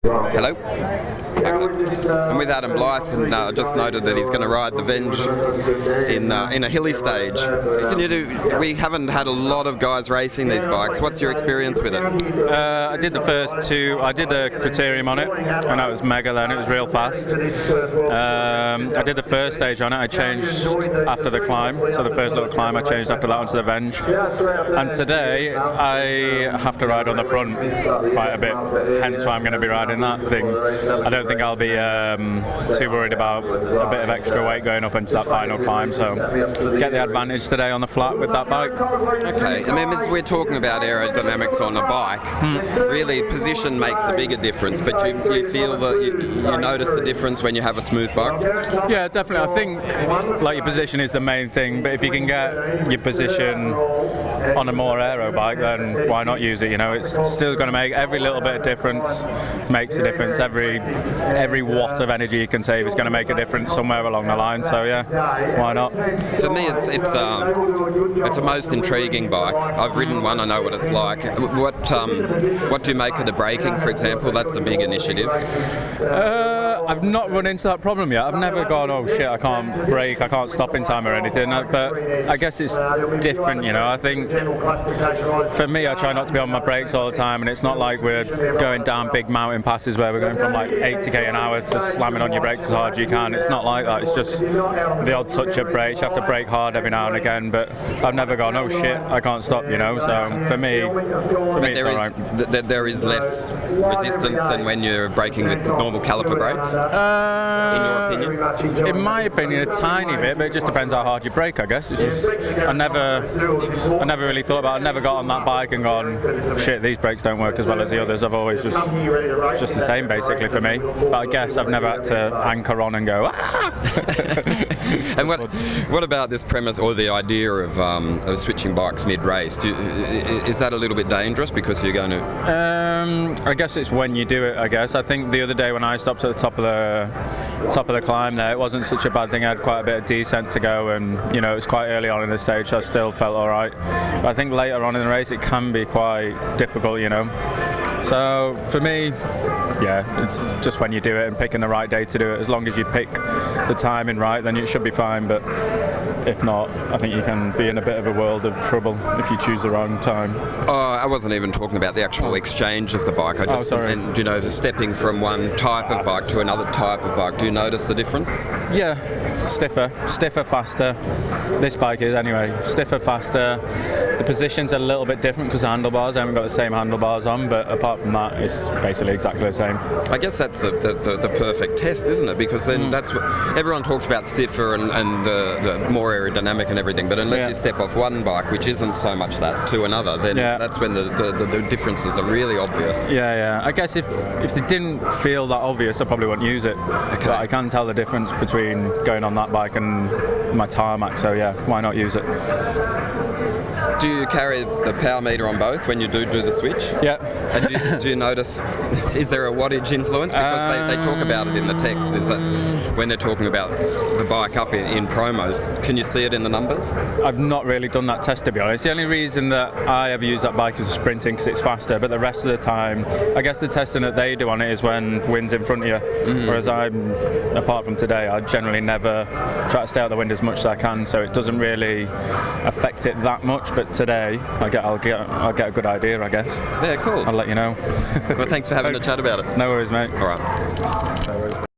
Hello. I'm with Adam Blythe, and I just noted that he's going to ride the Venge in a hilly stage. We haven't had a lot of guys racing these bikes. What's your experience with it? I did the first two. I did the criterium on it, and that was mega then. It was real fast. I did the first stage on it. I changed after the climb. So the first little climb I changed after that onto the Venge. And today I have to ride on the front quite a bit. Hence why I'm going to be riding that thing. I don't think I'll be too worried about a bit of extra weight going up into that final climb, so get the advantage today on the flat with that bike. Okay, I mean, we're talking about aerodynamics on a bike. Really, position makes a bigger difference, but you feel that you notice the difference when you have a smooth bike? Yeah, definitely. I think like your position is the main thing, but if you can get your position on a more aero bike, then why not use it? You know, it's still going to make every little bit of difference. Makes a difference. Every watt of energy you can save is going to make a difference somewhere along the line. So yeah, why not? For me, it's a most intriguing bike. I've ridden one. I know what it's like. What do you make of the braking, for example? That's a big initiative. I've not run into that problem yet. I've never gone, oh shit, I can't brake, I can't stop in time or anything. But I guess it's different, you know. I think for me, I try not to be on my brakes all the time, and it's not like we're going down big mountain passes where we're going from like 80 k an hour to slamming on your brakes as hard as you can. It's not like that. It's just the odd touch of brakes. You have to brake hard every now and again, but I've never gone, oh shit, I can't stop, you know. So for me it's all right. There is less resistance than when you're braking with normal caliper brakes? In your opinion? In my opinion, a tiny bit, but it just depends how hard you brake, I guess. It's just, I never really thought about it. I never got on that bike and gone, shit, these brakes don't work as well as the others. I've always just the same basically for me. But I guess I've never had to anchor on and go, ah! And what about this premise or the idea of switching bikes mid-race? Is that a little bit dangerous because you're going to... I guess it's when you do it, I guess. I think the other day when I stopped at the top of the climb there, it wasn't such a bad thing. I had quite a bit of descent to go, and you know, it was quite early on in the stage, so I still felt alright. But I think later on in the race it can be quite difficult, you know. So for me, yeah, it's just when you do it and picking the right day to do it. As long as you pick the timing right, then it should be fine. But if not, I think you can be in a bit of a world of trouble if you choose the wrong time. I wasn't even talking about the actual exchange of the bike. I just, and you know, stepping from one type of bike to another type of bike. Do you notice the difference? Yeah, stiffer, faster. This bike is anyway, stiffer, faster. The position's a little bit different because the handlebars, I haven't got the same handlebars on, but apart from that, it's basically exactly the same. I guess that's the perfect test, isn't it? Because then that's what everyone talks about, stiffer and the more aerodynamic and everything, but unless you step off one bike, which isn't so much that, to another, then that's when the differences are really obvious. Yeah. I guess if they didn't feel that obvious, I probably wouldn't use it. Okay. But I can tell the difference between going on that bike and my tarmac, so yeah, why not use it? Do you carry the power meter on both when you do the switch? Yeah. And do you notice, is there a wattage influence? Because they talk about it in the text. Is that when they're talking about the bike up in promos, can you see it in the numbers? I've not really done that test, to be honest. The only reason that I ever use that bike is for sprinting because it's faster, but the rest of the time, I guess the testing that they do on it is when wind's in front of you. Whereas apart from today, I generally never try to stay out the wind as much as I can, so it doesn't really affect it that much. But today, I'll get a good idea, I guess. Yeah, cool. I'll let you know. Well, thanks for having a chat about it. No worries, mate. All right. No worries.